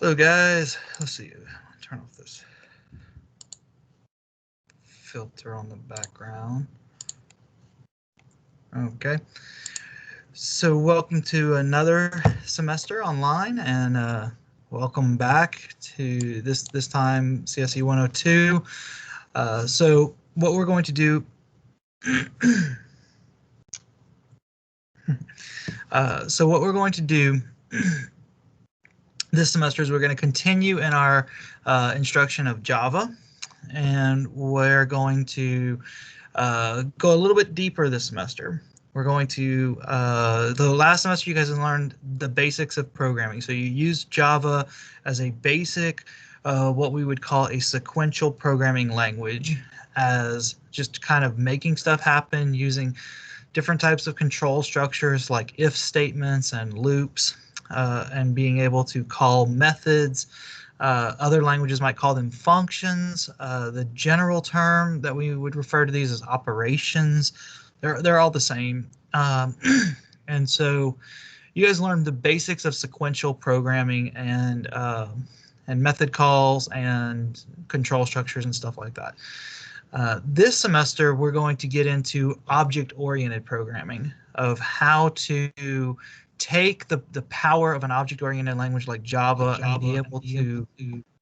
Hello guys, let's see, turn off this filter on the background. Okay, so welcome to another semester online, and welcome back to this time CSE 102. So what we're going to do this semester is we're going to continue in our instruction of Java, and we're going to go a little bit deeper this semester. We're going to, the last semester you guys have learned the basics of programming. So you use Java as a basic, what we would call a sequential programming language, as just kind of making stuff happen using different types of control structures like if statements and loops, and being able to call methods. Other languages might call them functions. The general term that we would refer to these as operations. They're all the same. And so you guys learned the basics of sequential programming and method calls and control structures and stuff like that. This semester, we're going to get into object-oriented programming, of how to take the power of an object-oriented language like Java and be able to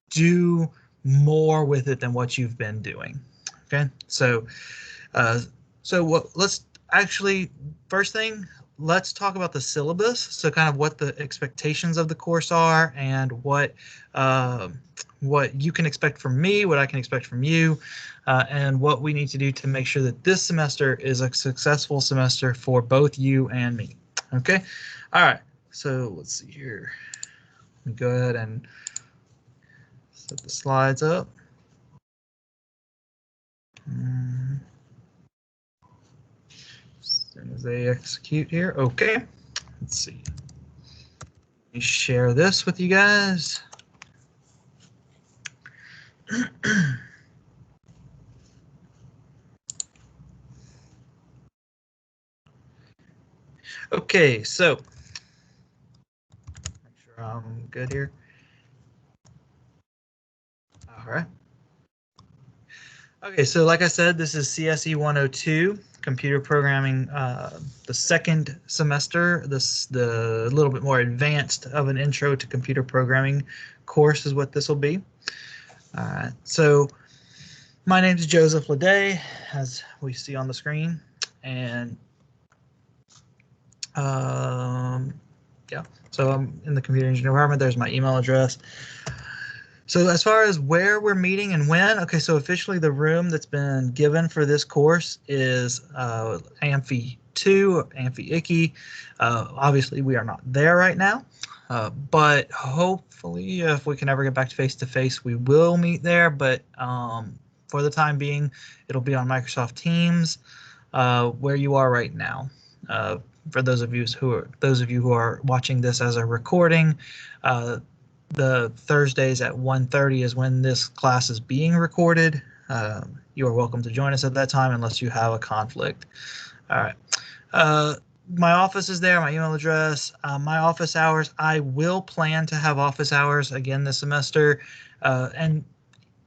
do more with it than what you've been doing. Okay, so let's actually, first thing, let's talk about the syllabus. So kind of what the expectations of the course are, and what you can expect from me, what I can expect from you, and what we need to do to make sure that this semester is a successful semester for both you and me. Okay, all right, so let's see here. Let me go ahead and set the slides up. As soon as they execute here. Okay, let's see. Let me share this with you guys. Okay, so make sure I'm good here. All right. Okay, so like I said, this is CSE 102, computer programming, the second semester. The little bit more advanced of an intro to computer programming course is what this will be. All right, so my name is Joseph Leday, as we see on the screen, and yeah, so I'm in the computer engineering department. There's my email address. So as far as where we're meeting and when, okay, so officially the room that's been given for this course is Amphi 2, Amphi Icky. Obviously, we are not there right now, but hopefully, if we can ever get back to face-to-face, we will meet there. But for the time being, it'll be on Microsoft Teams, where you are right now. For those of you who are watching this as a recording, the Thursdays at 1:30 is when this class is being recorded. You are welcome to join us at that time unless you have a conflict. All right. My office is there, my email address, my office hours. I will plan to have office hours again this semester. And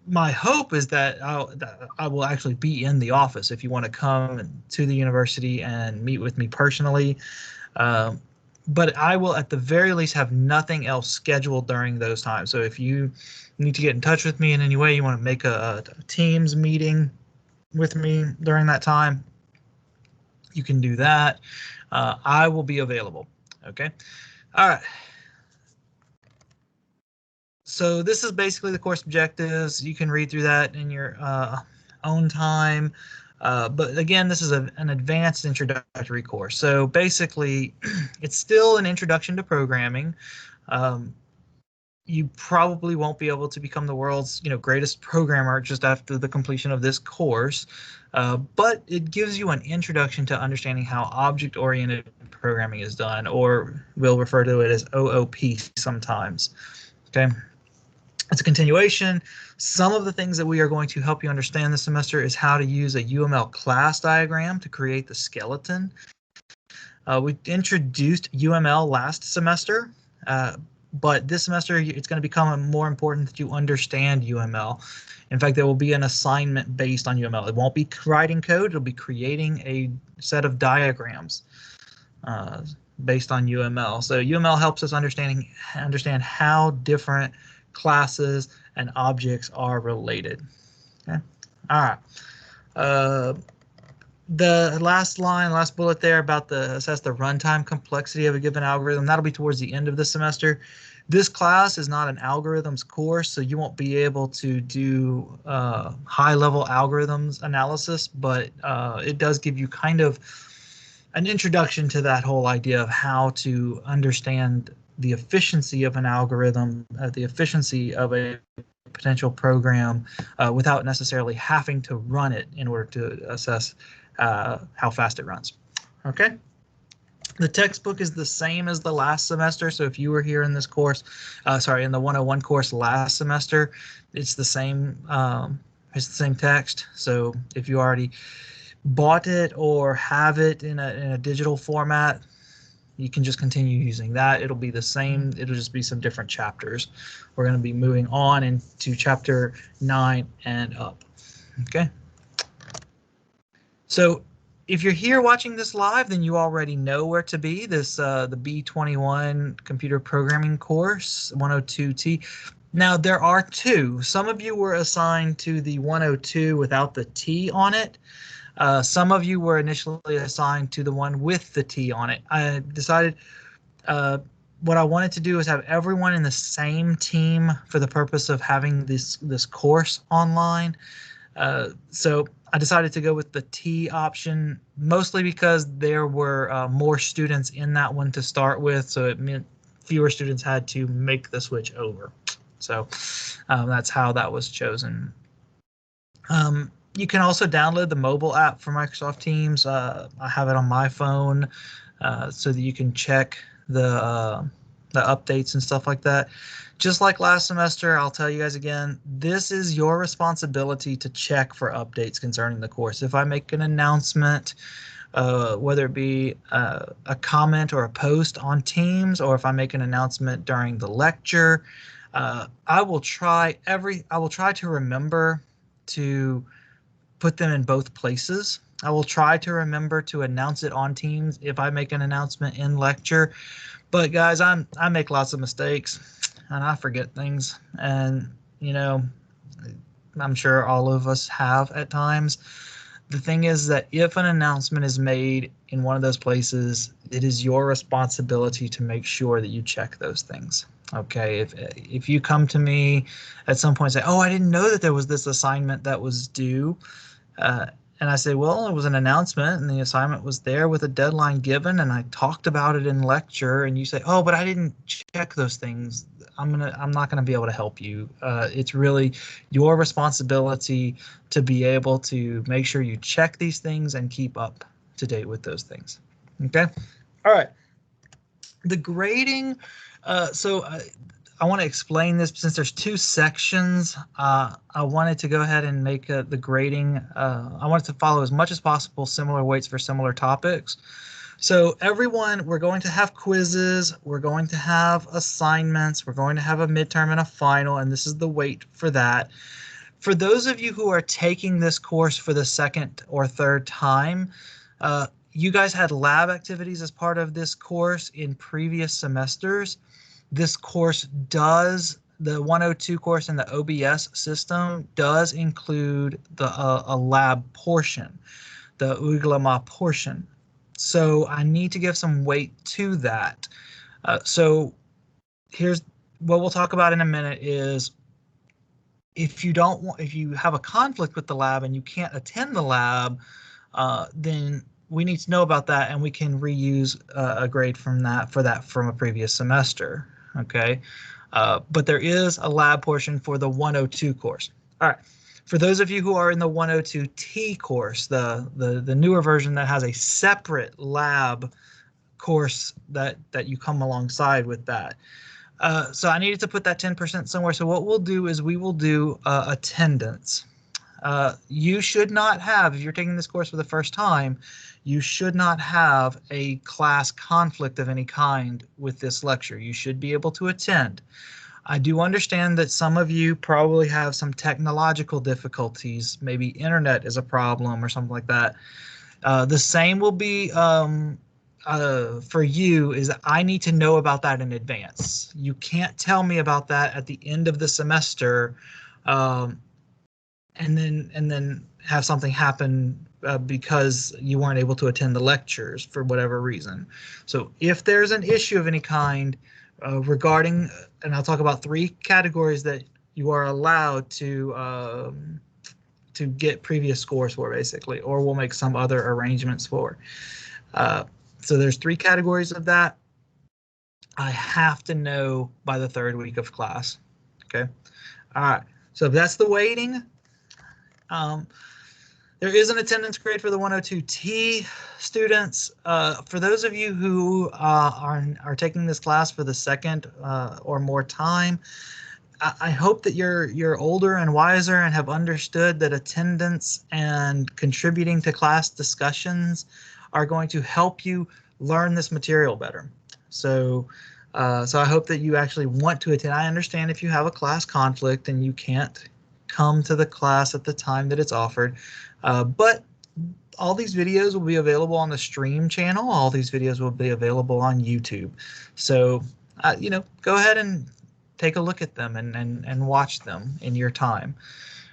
my hope is that I will actually be in the office if you want to come to the university and meet with me personally. But I will at the very least have nothing else scheduled during those times. So if you need to get in touch with me in any way, you want to make a Teams meeting with me during that time, you can do that. I will be available. Okay. All right. So this is basically the course objectives. You can read through that in your own time. But again, this is an advanced introductory course. So basically, it's still an introduction to programming. You probably won't be able to become the world's greatest programmer just after the completion of this course, but it gives you an introduction to understanding how object-oriented programming is done, or we'll refer to it as OOP sometimes. Okay. It's a continuation. Some of the things that we are going to help you understand this semester is how to use a UML class diagram to create the skeleton. We introduced UML last semester, but this semester it's going to become more important that you understand UML. In fact, there will be an assignment based on UML. It won't be writing code, it'll be creating a set of diagrams based on UML. So UML helps us understand how different classes and objects are related. Okay. All right. The last bullet there about assess the runtime complexity of a given algorithm, that'll be towards the end of the semester. This class is not an algorithms course, so you won't be able to do high-level algorithms analysis, but it does give you kind of an introduction to that whole idea of how to understand the efficiency of an algorithm, the efficiency of a potential program without necessarily having to run it in order to assess how fast it runs. Okay. The textbook is the same as the last semester. So if you were here in this course, in the 101 course last semester, it's the same. It's the same text. So if you already bought it or have it in a digital format, you can just continue using that. It'll be the same. It'll just be some different chapters. We're going to be moving on into chapter 9 and up. Okay. So if you're here watching this live, then you already know where to be. This the B21 computer programming course 102T. Now there are two. Some of you were assigned to the 102 without the T on it. Some of you were initially assigned to the one with the T on it. I decided what I wanted to do is have everyone in the same team for the purpose of having this course online. So I decided to go with the T option, mostly because there were more students in that one to start with, so it meant fewer students had to make the switch over. So that's how that was chosen. You can also download the mobile app for Microsoft Teams. I have it on my phone so that you can check the updates and stuff like that. Just like last semester, I'll tell you guys again, this is your responsibility to check for updates concerning the course. If I make an announcement, whether it be a comment or a post on Teams, or if I make an announcement during the lecture, I will try to remember to put them in both places. I will try to remember to announce it on Teams if I make an announcement in lecture. But guys, I make lots of mistakes and I forget things, and you know, I'm sure all of us have at times. The thing is that if an announcement is made in one of those places, it is your responsibility to make sure that you check those things. Okay, if you come to me at some point and say, oh, I didn't know that there was this assignment that was due, and I say, well, it was an announcement and the assignment was there with a deadline given and I talked about it in lecture, and you say, oh, but I didn't check those things, I'm not gonna be able to help you. It's really your responsibility to be able to make sure you check these things and keep up to date with those things. Okay. All right. The grading. I want to explain this since there's two sections. I wanted to go ahead and make the grading. I wanted to follow as much as possible similar weights for similar topics. So everyone, we're going to have quizzes, we're going to have assignments, we're going to have a midterm and a final, and this is the weight for that. For those of you who are taking this course for the second or third time, you guys had lab activities as part of this course in previous semesters. This course does, the 102 course in the OBS system does include a lab portion, the uygulama portion. So I need to give some weight to that. So here's what we'll talk about in a minute is if you have a conflict with the lab and you can't attend the lab, then we need to know about that and we can reuse a grade from a previous semester. Okay, but there is a lab portion for the 102 course. All right, for those of you who are in the 102T course, the newer version that has a separate lab course that you come alongside with that. So I needed to put that 10% somewhere. So what we'll do is we will do attendance. You should not have, if you're taking this course for the first time, you should not have a class conflict of any kind with this lecture. You should be able to attend. I do understand that some of you probably have some technological difficulties. Maybe internet is a problem or something like that. The same will be for you, is I need to know about that in advance. You can't tell me about that at the end of the semester and then have something happen because you weren't able to attend the lectures for whatever reason. So if there's an issue of any kind regarding, and I'll talk about 3 categories that you are allowed to get previous scores for, basically, or we'll make some other arrangements for. So there's 3 categories of that. I have to know by the 3rd week of class. Okay. All right. So if that's the weighting. There is an attendance grade for the 102T students. For those of you who are taking this class for the 2nd or more time, I hope that you're older and wiser and have understood that attendance and contributing to class discussions are going to help you learn this material better. So I hope that you actually want to attend. I understand if you have a class conflict and you can't come to the class at the time that it's offered, but all these videos will be available on the stream channel. All these videos will be available on YouTube. So, you know, go ahead and take a look at them and watch them in your time.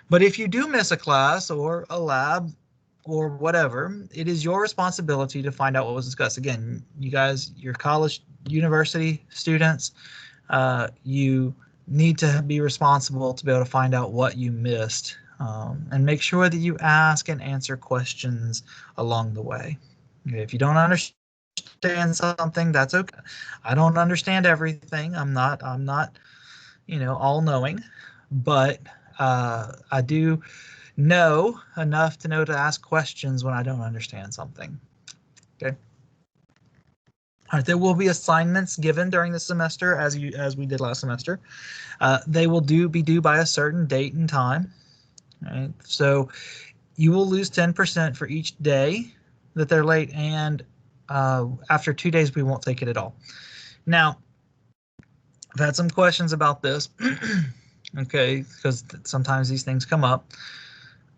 But if you do miss a class or a lab or whatever, it is your responsibility to find out what was discussed. Again, you guys, you're college, university students, you need to be responsible to be able to find out what you missed, and make sure that you ask and answer questions along the way. Okay, if you don't understand something, that's okay. I don't understand everything. I'm not, you know, all knowing, but I do know enough to know to ask questions when I don't understand something. Okay. All right, there will be assignments given during the semester as we did last semester. They will be due by a certain date and time. Right? So you will lose 10% for each day that they're late, and after 2 days we won't take it at all. Now, I've had some questions about this. Okay, because sometimes these things come up.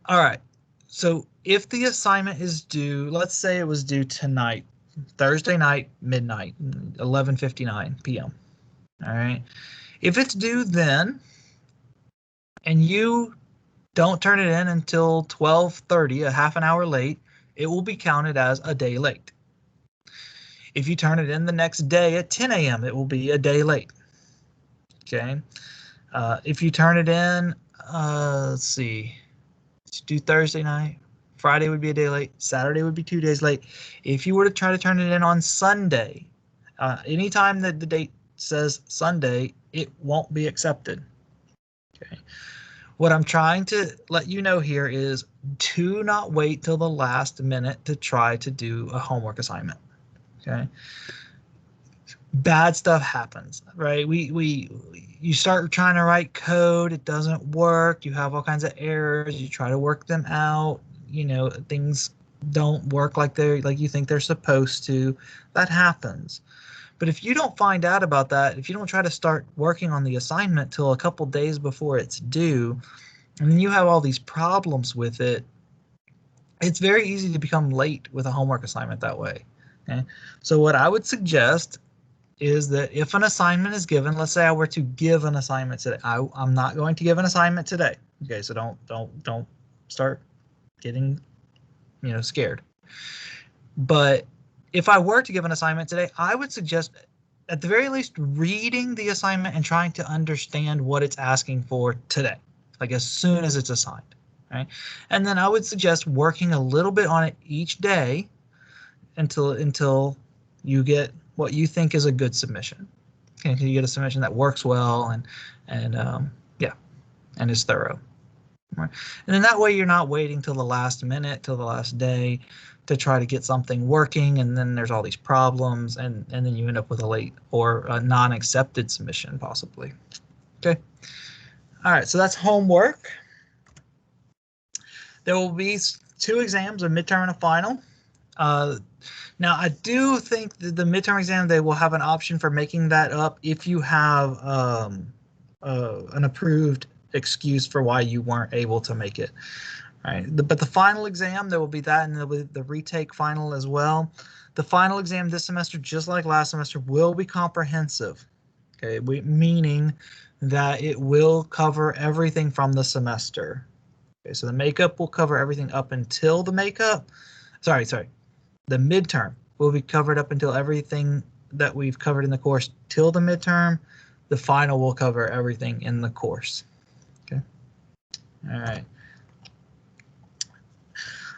All right, so if the assignment is due, let's say it was due tonight, Thursday night, midnight, 11:59 p.m. All right, if it's due then and you don't turn it in until 12:30, a half an hour late, it will be counted as a day late. If you turn it in the next day at 10 a.m., it will be a day late. Okay. If you turn it in, let's see, do Thursday night, Friday would be a day late, Saturday would be 2 days late. If you were to try to turn it in on Sunday, anytime that the date says Sunday, it won't be accepted. Okay. What I'm trying to let you know here is do not wait till the last minute to try to do a homework assignment. Okay. Bad stuff happens, right? You start trying to write code, it doesn't work, you have all kinds of errors, you try to work them out, you know, things don't work like you think they're supposed to. That happens. But if you don't find out about that, if you don't try to start working on the assignment till a couple days before it's due, and then you have all these problems with it, it's very easy to become late with a homework assignment that way. Okay? So what I would suggest is that if an assignment is given, let's say I were to give an assignment today. I'm not going to give an assignment today. Okay, so don't start getting, you know, scared. But if I were to give an assignment today, I would suggest at the very least reading the assignment and trying to understand what it's asking for today, like as soon as it's assigned, right? And then I would suggest working a little bit on it each day until you get what you think is a good submission. Okay, you get a submission that works well and yeah, and is thorough. Right? And then that way you're not waiting till the last minute, till the last day to try to get something working, and then there's all these problems, and then you end up with a late or a non-accepted submission possibly. Okay. All right, so that's homework. There will be 2 exams, a midterm and a final. Now, I do think that the midterm exam, they will have an option for making that up if you have an approved excuse for why you weren't able to make it. All right, but the final exam, there will be that, and there will be the retake final as well. The final exam this semester, just like last semester, will be comprehensive. Okay, meaning that it will cover everything from the semester. Okay, so the makeup will cover everything up until the makeup. Sorry. The midterm will be covered up until everything that we've covered in the course till the midterm. The final will cover everything in the course. Okay. All right.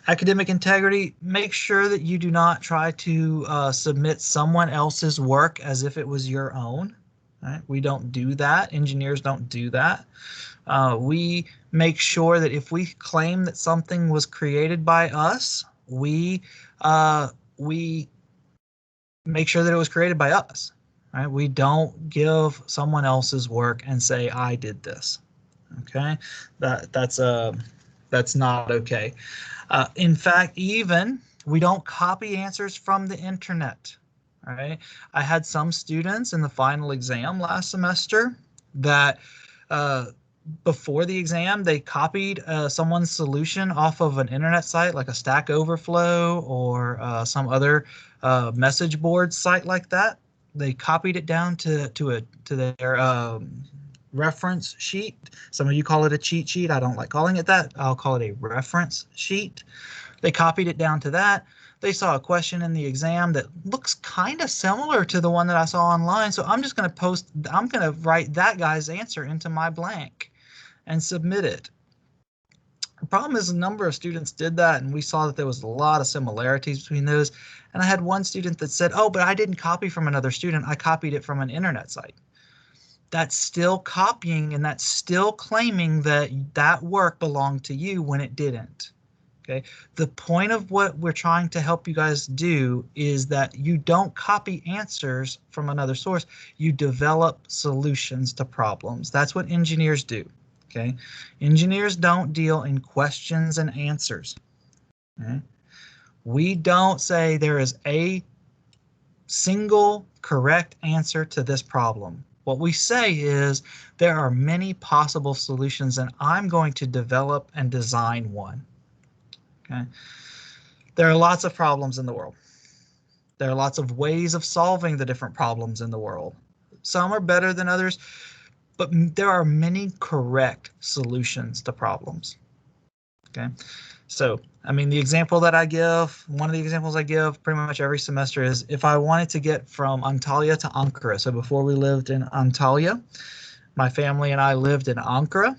Academic integrity, make sure that you do not try to submit someone else's work as if it was your own. Right? We don't do that. Engineers don't do that. We make sure that if we claim that something was created by us, we make sure that it was created by us. Right? We don't give someone else's work and say, I did this. Okay, that's not okay. In fact, even we don't copy answers from the internet. All right, I had some students in the final exam last semester that before the exam, they copied someone's solution off of an internet site like a Stack Overflow or some other message board site like that. They copied it down to their reference sheet. Some of you call it a cheat sheet. I don't like calling it that. I'll call it a reference sheet. They copied it down to that. They saw a question in the exam that looks kind of similar to the one that I saw online. So I'm just going to write that guy's answer into my blank and submit it. The problem is a number of students did that, and we saw that there was a lot of similarities between those. And I had one student that said, oh, but I didn't copy from another student. I copied it from an internet site. That's still copying, and that's still claiming that that work belonged to you when it didn't. Okay. The point of what we're trying to help you guys do is that you don't copy answers from another source. You develop solutions to problems. That's what engineers do. Okay. Engineers don't deal in questions and answers. Okay? We don't say there is a single correct answer to this problem. What we say is there are many possible solutions, and I'm going to develop and design one. Okay. There are lots of problems in the world. There are lots of ways of solving the different problems in the world. Some are better than others, but there are many correct solutions to problems. Okay. So, I mean, the example that I give, one of the examples I give pretty much every semester is if I wanted to get from Antalya to Ankara. So before we lived in Antalya, my family and I lived in Ankara.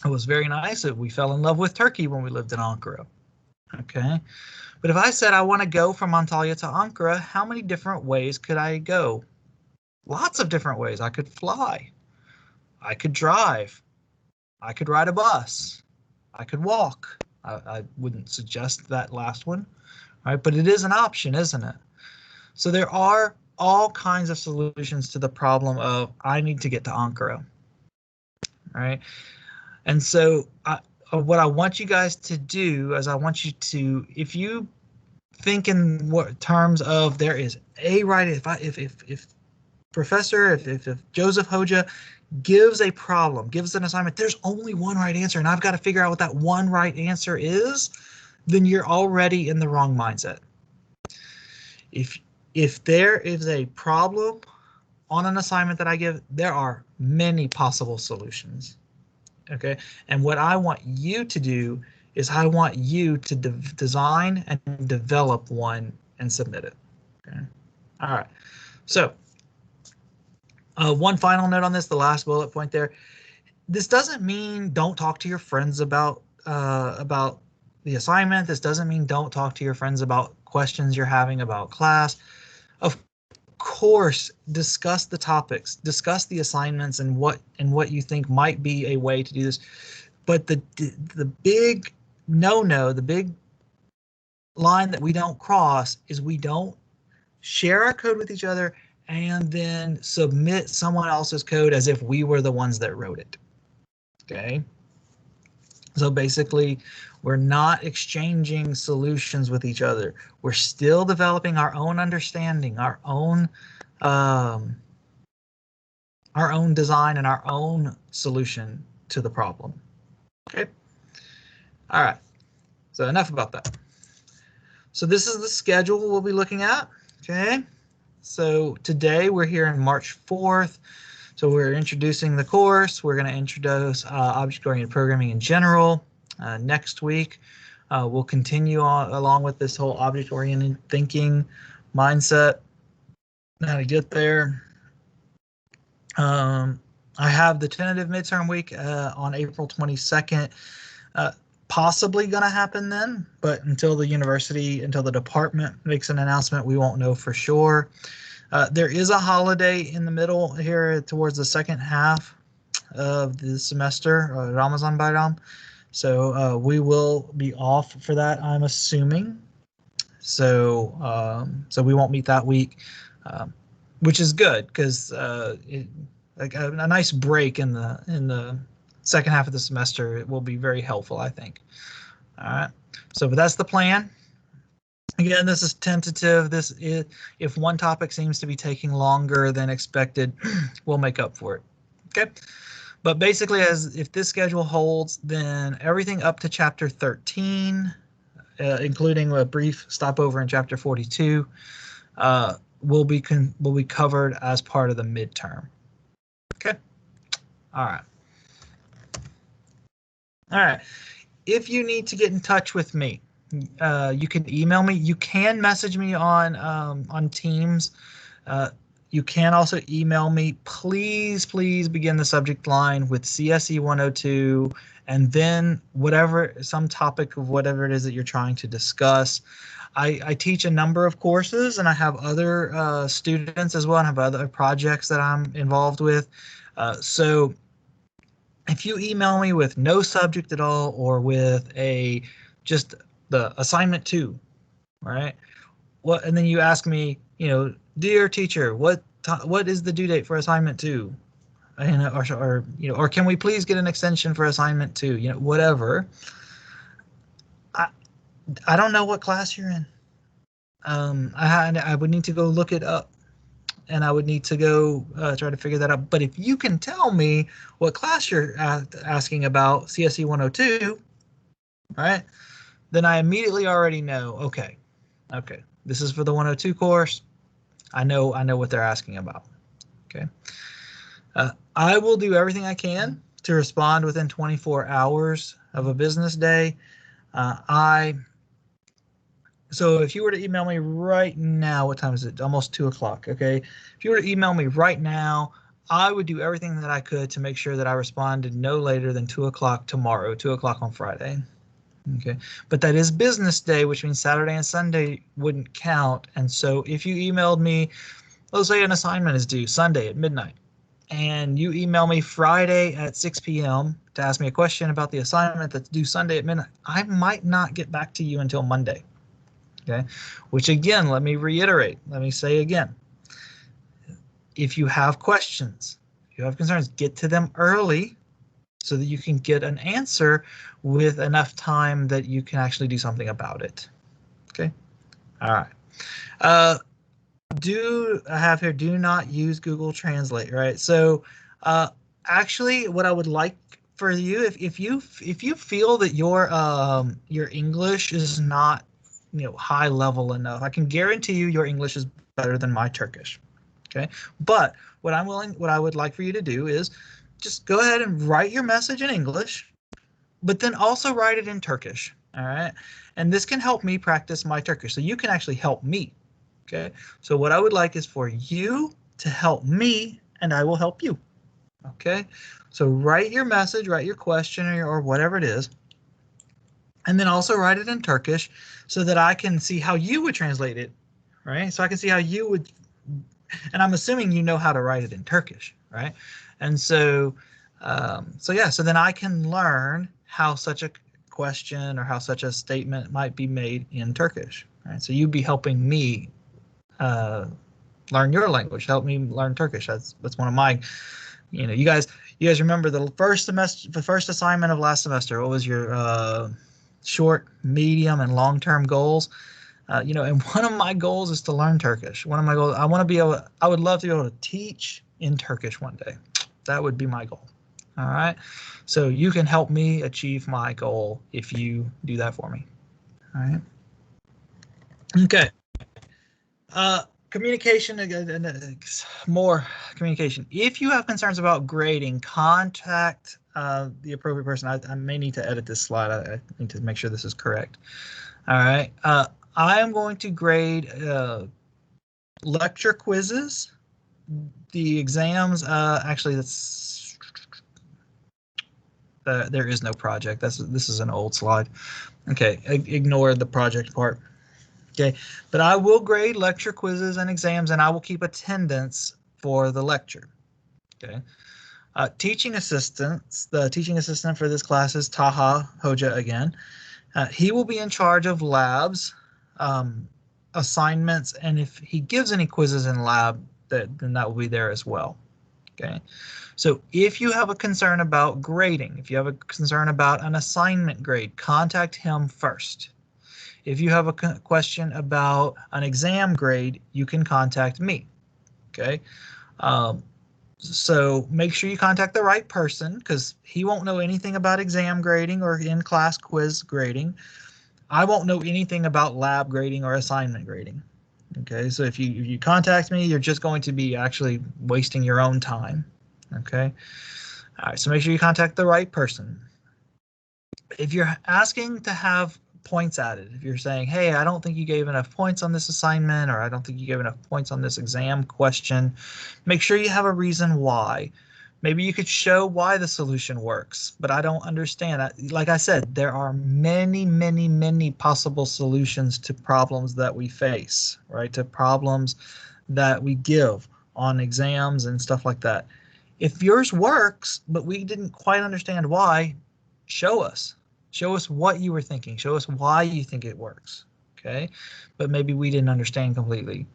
It was very nice. We fell in love with Turkey when we lived in Ankara. Okay. But if I said I want to go from Antalya to Ankara, how many different ways could I go? Lots of different ways. I could fly. I could drive. I could ride a bus. I could walk. I wouldn't suggest that last one, right? But it is an option, isn't it? So there are all kinds of solutions to the problem of I need to get to Ankara, right? And so what I want you guys to do is I want you to, if you think in what terms of there is a right, if Joseph Hoja gives a problem, gives an assignment, there's only one right answer, and I've got to figure out what that one right answer is, then you're already in the wrong mindset. If there is a problem on an assignment that I give, there are many possible solutions. Okay, and what I want you to do is I want you to design and develop one and submit it. Okay, all right. So one final note on this, the last bullet point there. This doesn't mean don't talk to your friends about the assignment. This doesn't mean don't talk to your friends about questions you're having about class. Of course, discuss the topics, discuss the assignments, and what you think might be a way to do this. But the big no-no, the big line that we don't cross is we don't share our code with each other and then submit someone else's code as if we were the ones that wrote it. Okay. So basically, we're not exchanging solutions with each other. We're still developing our own understanding, our own design and our own solution to the problem. Okay. All right. So enough about that. So this is the schedule we'll be looking at. Okay. So today we're here on March 4th. So we're introducing the course. We're going to introduce object-oriented programming in general. Next week, we'll continue on along with this whole object-oriented thinking mindset, how to get there. I have the tentative midterm week on April 22nd. Possibly going to happen then, but until the department makes an announcement, we won't know for sure. There is a holiday in the middle here towards the second half of the semester, Ramazan Bayram. So we will be off for that, I'm assuming. So we won't meet that week, which is good because like a nice break in the second half of the semester, it will be very helpful, I think. All right. So but that's the plan. Again, this is tentative. If one topic seems to be taking longer than expected, we'll make up for it. Okay. But basically, if this schedule holds, then everything up to chapter 13, including a brief stopover in chapter 42, will be covered as part of the midterm. Okay. All right. All right. If you need to get in touch with me, you can email me. You can message me on Teams. You can also email me. Please begin the subject line with CSE 102 and then some topic of whatever it is that you're trying to discuss. I teach a number of courses and I have other students as well and have other projects that I'm involved with. So if you email me with no subject at all or with just the assignment 2, right? And then you ask me, dear teacher, what is the due date for assignment 2? Or can we please get an extension for assignment 2? Whatever. I don't know what class you're in. I would need to go look it up, and I would need to go try to figure that out. But if you can tell me what class you're asking about, CSE 102, right? Then I immediately already know. Okay, this is for the 102 course. I know what they're asking about. Okay. I will do everything I can to respond within 24 hours of a business day. So if you were to email me right now, what time is it? Almost 2 o'clock. Okay. If you were to email me right now, I would do everything that I could to make sure that I responded no later than 2 o'clock tomorrow, 2 o'clock on Friday. Okay. But that is business day, which means Saturday and Sunday wouldn't count. And so if you emailed me, let's say an assignment is due Sunday at midnight, and you email me Friday at 6 p.m. to ask me a question about the assignment that's due Sunday at midnight, I might not get back to you until Monday. Okay, which again, let me reiterate. Let me say again, if you have questions, if you have concerns, get to them early so that you can get an answer with enough time that you can actually do something about it. Okay, all right. Do not use Google Translate, right? So actually what I would like for you, if you feel that your English is not high level enough, I can guarantee you your English is better than my Turkish. Okay, but what I would like for you to do is just go ahead and write your message in English, but then also write it in Turkish. All right, and this can help me practice my Turkish, so you can actually help me. Okay, so what I would like is for you to help me and I will help you. Okay, so write your message, write your question or whatever it is, and then also write it in Turkish so that I can see how you would translate it, right? So I can see how you would, and I'm assuming you know how to write it in Turkish, right? And so, so then I can learn how such a question or how such a statement might be made in Turkish, right? So you'd be helping me learn your language, help me learn Turkish. That's one of my, you You guys remember the first semester, the first assignment of last semester? What was your short, medium, and long-term goals? And one of my goals is to learn Turkish. One of my goals, I would love to be able to teach in Turkish one day. That would be my goal. All right. So you can help me achieve my goal if you do that for me. All right. Okay. Communication, more communication. If you have concerns about grading, contact the appropriate person. I may need to edit this slide. I need to make sure this is correct. All right. I am going to grade lecture quizzes. The exams, actually, there is no project. This is an old slide. Okay, ignore the project part. Okay, but I will grade lecture quizzes and exams, and I will keep attendance for the lecture. Okay. Teaching assistants. The teaching assistant for this class is Taha Hoja again. He will be in charge of labs, assignments, and if he gives any quizzes in lab, then that will be there as well. Okay. So if you have a concern about grading, if you have a concern about an assignment grade, contact him first. If you have a question about an exam grade, you can contact me. Okay. So make sure you contact the right person, because he won't know anything about exam grading or in-class quiz grading. I won't know anything about lab grading or assignment grading. Okay, so if you contact me, you're just going to be actually wasting your own time. Okay. All right, so make sure you contact the right person. If you're asking to have points added, if you're saying, hey, I don't think you gave enough points on this assignment, or I don't think you gave enough points on this exam question, make sure you have a reason why. Maybe you could show why the solution works, but I don't understand. Like I said, there are many, many, many possible solutions to problems that we face, right? To problems that we give on exams and stuff like that. If yours works, but we didn't quite understand why, show us. Show us what you were thinking. Show us why you think it works. Okay, but maybe we didn't understand completely.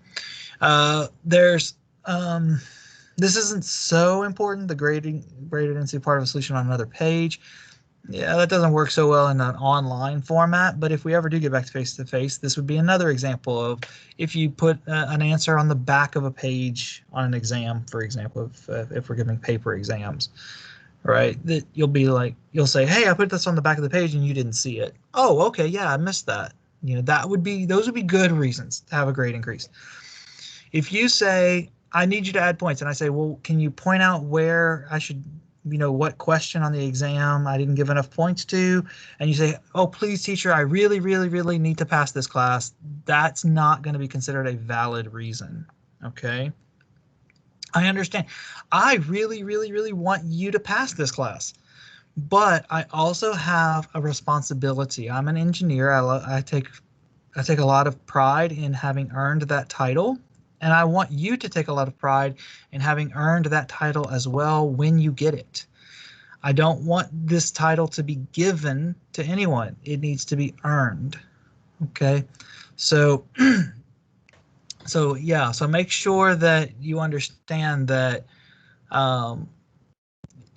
This isn't so important. The graded and see part of a solution on another page. Yeah, that doesn't work so well in an online format, but if we ever do get back to face-to-face, this would be another example of if you put an answer on the back of a page on an exam, for example, if we're giving paper exams, right? That you'll say, hey, I put this on the back of the page and you didn't see it. Oh, okay, yeah, I missed that. Those would be good reasons to have a grade increase. If you say, I need you to add points, and I say, well, can you point out where I should, what question on the exam I didn't give enough points to, and you say, oh, please, teacher, I really, really, really need to pass this class, that's not going to be considered a valid reason. Okay. I understand. I really, really, really want you to pass this class, but I also have a responsibility. I'm an engineer. I take a lot of pride in having earned that title, and I want you to take a lot of pride in having earned that title as well when you get it. I don't want this title to be given to anyone. It needs to be earned. Okay, so so make sure that you understand that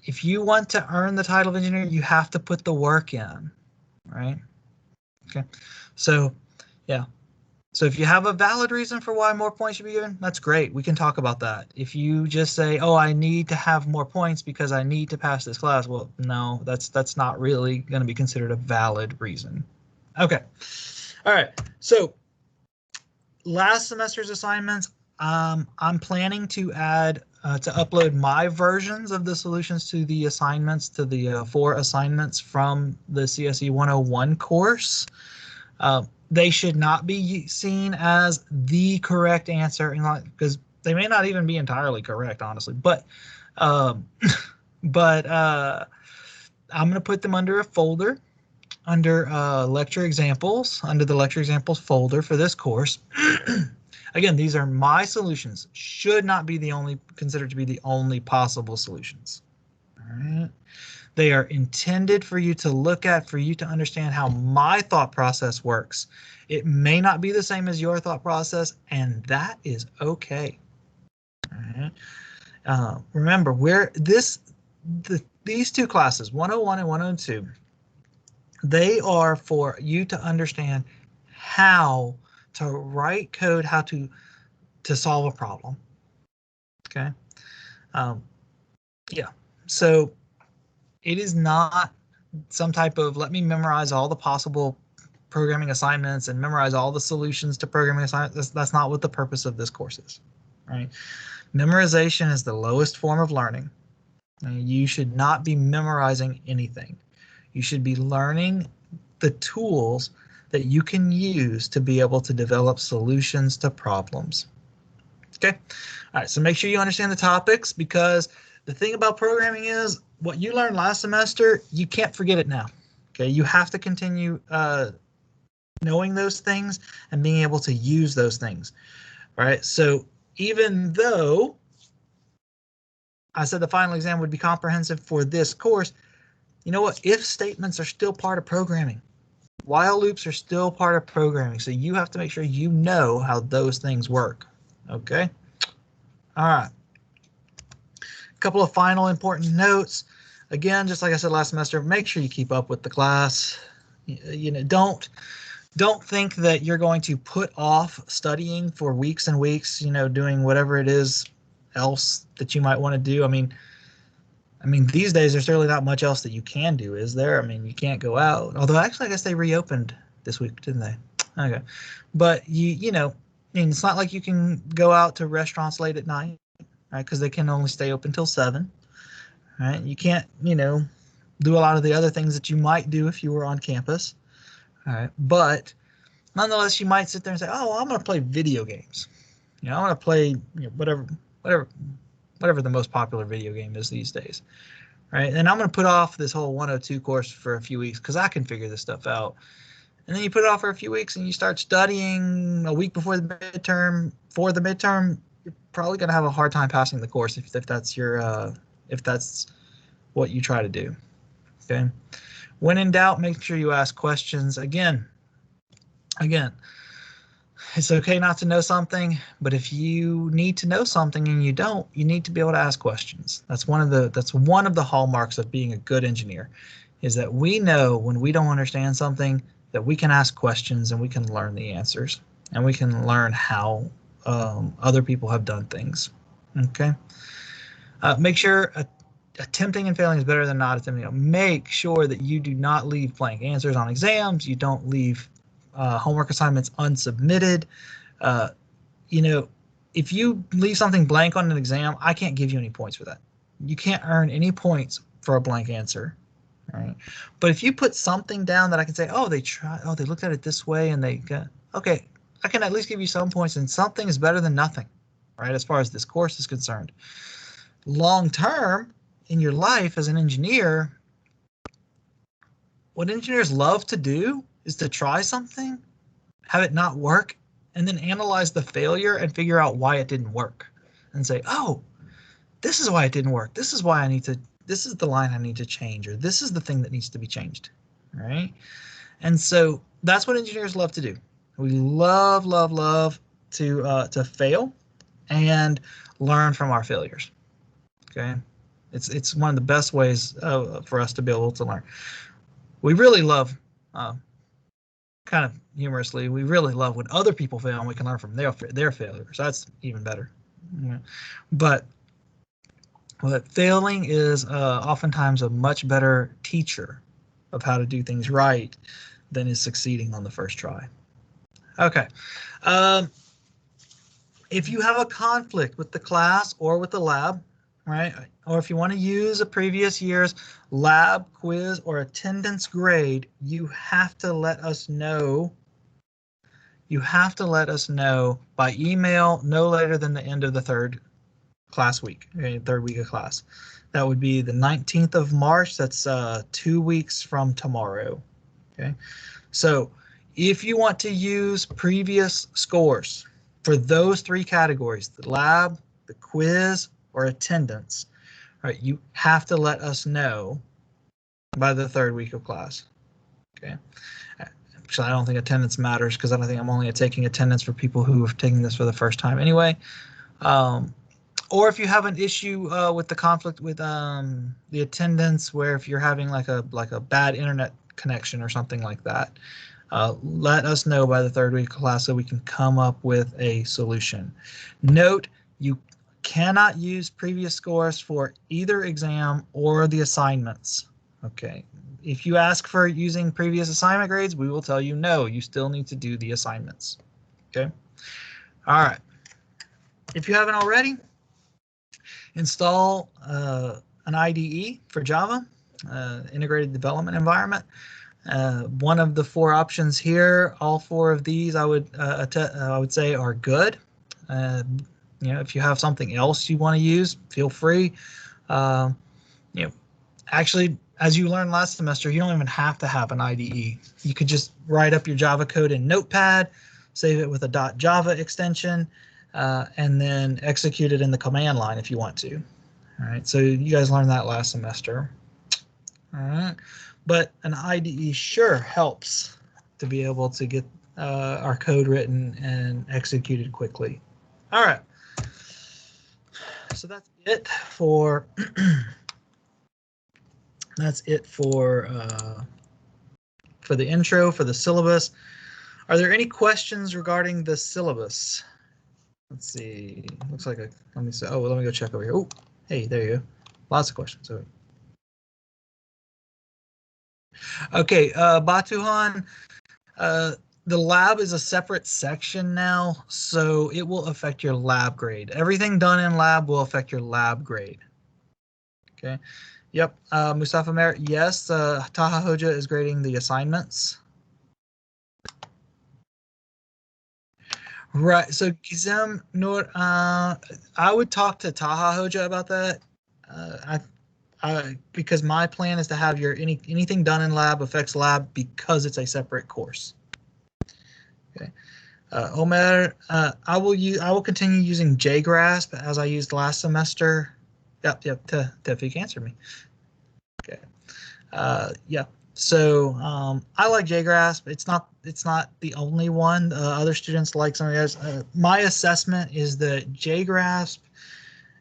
if you want to earn the title of engineer, you have to put the work in, right? Okay, so yeah. So if you have a valid reason for why more points should be given, that's great. We can talk about that. If you just say, oh, I need to have more points because I need to pass this class, well, no, that's not really going to be considered a valid reason. Okay. All right. So last semester's assignments, I'm planning to add to upload my versions of the solutions to the assignments, to the 4 assignments from the CSE 101 course. They should not be seen as the correct answer, because they may not even be entirely correct, honestly. But I'm going to put them under a folder, under lecture examples, under the lecture examples folder for this course. Again, these are my solutions. Should not be considered to be the only possible solutions. All right. They are intended for you to look at, for you to understand how my thought process works. It may not be the same as your thought process, and that is okay. All right. Remember, these two classes, 101 and 102, they are for you to understand how to write code, how to solve a problem. Okay. Yeah. So it is not some type of let me memorize all the possible programming assignments and memorize all the solutions to programming assignments. That's not what the purpose of this course is, right? Memorization is the lowest form of learning. You should not be memorizing anything. You should be learning the tools that you can use to be able to develop solutions to problems. Okay. All right. So make sure you understand the topics, because the thing about programming is what you learned last semester, you can't forget it now. Okay. You have to continue knowing those things and being able to use those things. All right. So even though I said the final exam would be comprehensive for this course, you know what? If statements are still part of programming. While loops are still part of programming. So you have to make sure you know how those things work. Okay. All right. A couple of final important notes. Again, just like I said last semester, make sure you keep up with the class. You know, don't think that you're going to put off studying for weeks and weeks, you know, doing whatever it is else that you might want to do. I mean, these days there's really not much else that you can do, is there? I mean, you can't go out. Although actually, I guess they reopened this week, didn't they? Okay, but you know, I mean, it's not like you can go out to restaurants late at night, right? Because they can only stay open till 7. Right? You can't, you know, do a lot of the other things that you might do if you were on campus. All right, but nonetheless, you might sit there and say, "Oh, well, I'm going to play video games. You know, I'm going to play, you know, whatever the most popular video game is these days." Right? And I'm going to put off this whole 102 course for a few weeks because I can figure this stuff out. And then you put it off for a few weeks and you start studying a week before the midterm. For the midterm, you're probably going to have a hard time passing the course if that's your if that's what you try to do. Okay. When in doubt, make sure you ask questions. Again, it's okay not to know something, but if you need to know something and you don't, you need to be able to ask questions. That's one of the hallmarks of being a good engineer, is that we know when we don't understand something that we can ask questions and we can learn the answers and we can learn how other people have done things. Okay. Make sure attempting and failing is better than not attempting. Make sure that you do not leave blank answers on exams. You don't leave homework assignments unsubmitted. You know, if you leave something blank on an exam, I can't give you any points for that. You can't earn any points for a blank answer. Right? But if you put something down that I can say, oh, they looked at it this way and they got, okay, I can at least give you some points, and something is better than nothing, right? As far as this course is concerned. Long term in your life as an engineer, what engineers love to do is to try something, have it not work, and then analyze the failure and figure out why it didn't work and say, oh, this is why it didn't work. This is why this is the line I need to change, or this is the thing that needs to be changed, right? And so that's what engineers love to do. We love to fail and learn from our failures. Okay, it's one of the best ways for us to be able to learn. We really love, kind of humorously, we really love when other people fail and we can learn from their failures. That's even better. Yeah. But failing is oftentimes a much better teacher of how to do things right than is succeeding on the first try. Okay. If you have a conflict with the class or with the lab, right, or if you want to use a previous year's lab, quiz, or attendance grade, you have to let us know. You have to let us know by email no later than the end of the third class week, third week of class. That would be the 19th of March. That's 2 weeks from tomorrow. Okay, so if you want to use previous scores for those 3 categories, the lab, the quiz, or attendance, right, you have to let us know by the third week of class. Okay. Actually, I don't think attendance matters because I don't think I'm only taking attendance for people who have taken this for the first time anyway. Or if you have an issue with the conflict with the attendance, where if you're having like a bad internet connection or something like that, let us know by the third week of class so we can come up with a solution. Note, you cannot use previous scores for either exam or the assignments. Okay. If you ask for using previous assignment grades, we will tell you no, you still need to do the assignments. Okay. All right. If you haven't already, install an IDE for Java, integrated development environment. One of the 4 options here, all 4 of these I would say are good. If you have something else you want to use, feel free. Actually, as you learned last semester, you don't even have to have an IDE. You could just write up your Java code in Notepad, save it with a .java extension, and then execute it in the command line if you want to. All right, so you guys learned that last semester. All right, but an IDE sure helps to be able to get our code written and executed quickly. All right, so that's it for for the intro, for the syllabus. Are there any questions regarding the syllabus? Let's see. Looks like let me see. Oh, let me go check over here. Oh, hey, there you go. Lots of questions. Okay, Batuhan, the lab is a separate section now, so it will affect your lab grade. Everything done in lab will affect your lab grade. Okay. Yep. Mustafa Mer, yes, Taha Hoja is grading the assignments. Right. So Gizem Nur, I would talk to Taha Hoja about that. Because my plan is to have your anything done in lab affects lab because it's a separate course. Okay. Omer, I will continue using JGrasp as I used last semester. Yep. Tefik answered me. Okay. Yeah. So I like JGrasp. It's not the only one. Other students like some of the others. My assessment is that JGrasp,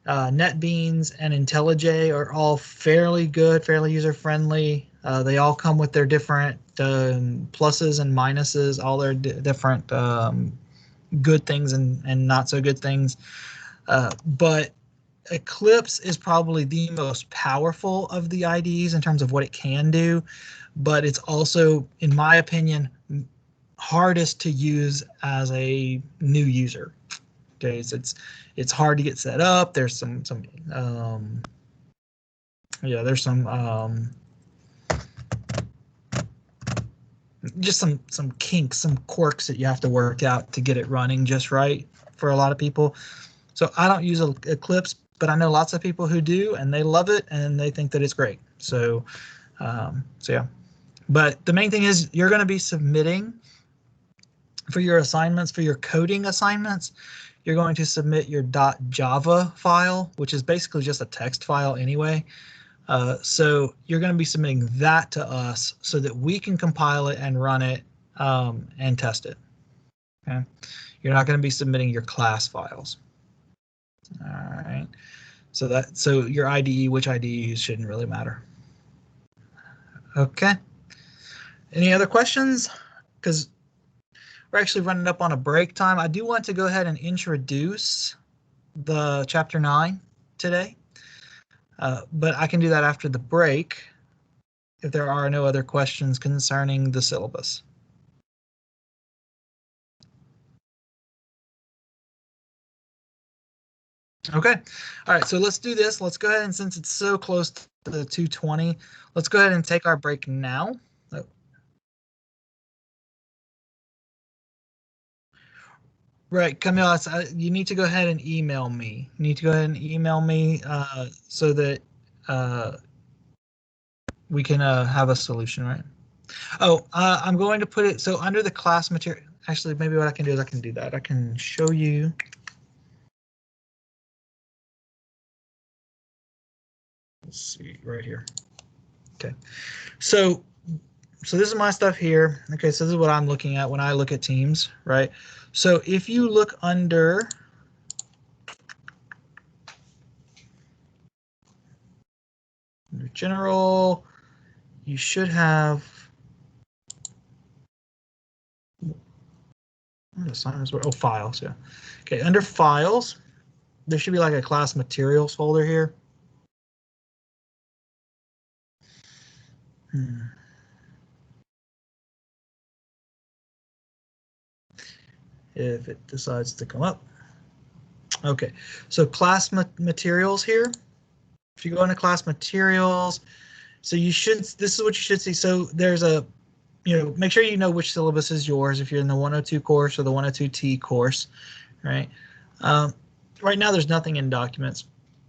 NetBeans, and IntelliJ are all fairly good, fairly user-friendly. They all come with their different pluses and minuses, all their different good things and not so good things. But Eclipse is probably the most powerful of the IDEs in terms of what it can do, but it's also, in my opinion, hardest to use as a new user. Okay, so it's hard to get set up. There's some just some kinks, some quirks that you have to work out to get it running just right for a lot of people. So I don't use Eclipse, but I know lots of people who do, and they love it and they think that it's great. So yeah. But the main thing is you're going to be submitting for your assignments, for your coding assignments. You're going to submit your .java file, which is basically just a text file anyway. So you're going to be submitting that to us so that we can compile it and run it and test it. Okay. You're not going to be submitting your class files. All right. So your IDE, which IDE you use, shouldn't really matter. Okay. Any other questions? Because we're actually running up on a break time. I do want to go ahead and introduce the chapter 9 today, but I can do that after the break if there are no other questions concerning the syllabus. Okay. All right. So let's do this. Let's go ahead and, since it's so close to the 2:20, let's go ahead and take our break now. Oh. Right, Camille, you need to go ahead and email me. You need to go ahead and email me so that we can have a solution, right? Oh, I'm going to put it, so under the class material, actually, maybe what I can do is I can do that. I can show you. Let's see, right here. Okay, so this is my stuff here. Okay, so this is what I'm looking at when I look at Teams, right? So if you look under Under general, you should have assignments. Oh, files. Yeah. Okay. Under files, there should be like a class materials folder here. If it decides to come up. Okay, so class materials here. If you go into class materials, so you should, this is what you should see. So there's a, make sure you know which syllabus is yours if you're in the 102 course or the 102T course, right? Right now there's nothing in documents.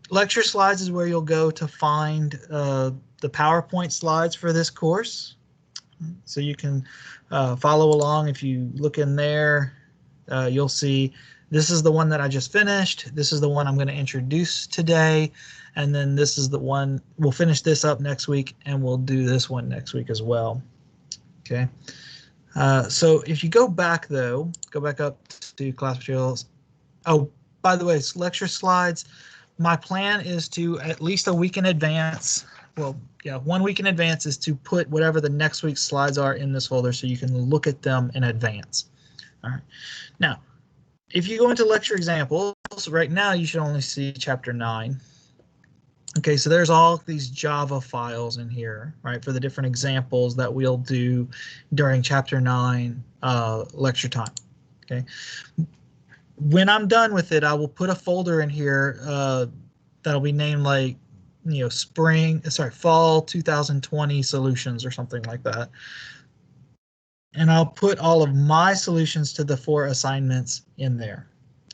Lecture slides is where you'll go to find the PowerPoint slides for this course. So you can follow along. If you look in there, you'll see this is the one that I just finished. This is the one I'm going to introduce today. And then this is the one, we'll finish this up next week and we'll do this one next week as well. Okay. So if you go back though, go back up to class materials. Oh, by the way, it's lecture slides. My plan is to at least a week in advance. Well, yeah, 1 week in advance is to put whatever the next week's slides are in this folder so you can look at them in advance. All right. Now, if you go into lecture examples, right now you should only see chapter 9. Okay, so there's all these Java files in here, right, for the different examples that we'll do during chapter 9 lecture time. Okay. When I'm done with it, I will put a folder in here that'll be named like, fall 2020 solutions or something like that. And I'll put all of my solutions to the 4 assignments in there.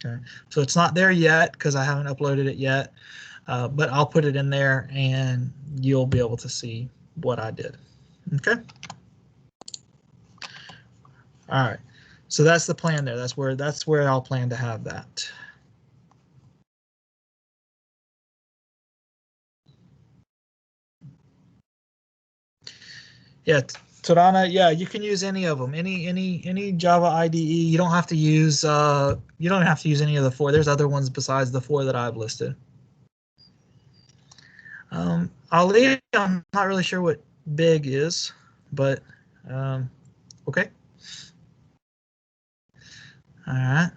Okay, so it's not there yet because I haven't uploaded it yet, but I'll put it in there and you'll be able to see what I did. Okay. All right. So that's the plan there. That's where I'll plan to have that. Yeah, Torana, yeah, you can use any of them. Any Java IDE. You don't have to use any of the 4. There's other ones besides the 4 that I've listed. Ali, I'm not really sure what big is, but okay. All right.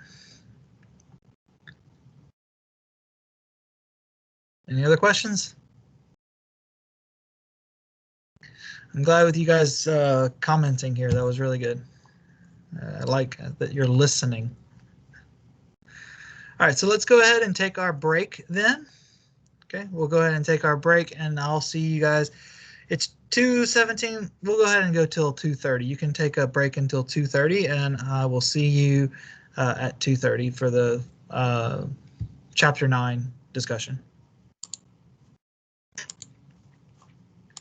Any other questions? I'm glad with you guys commenting here. That was really good. I like that you're listening. All right, so let's go ahead and take our break then. Okay, we'll go ahead and take our break and I'll see you guys. It's 2:17. We'll go ahead and go till 2:30. You can take a break until 2:30 and I will see you at 2:30 for the chapter 9 discussion.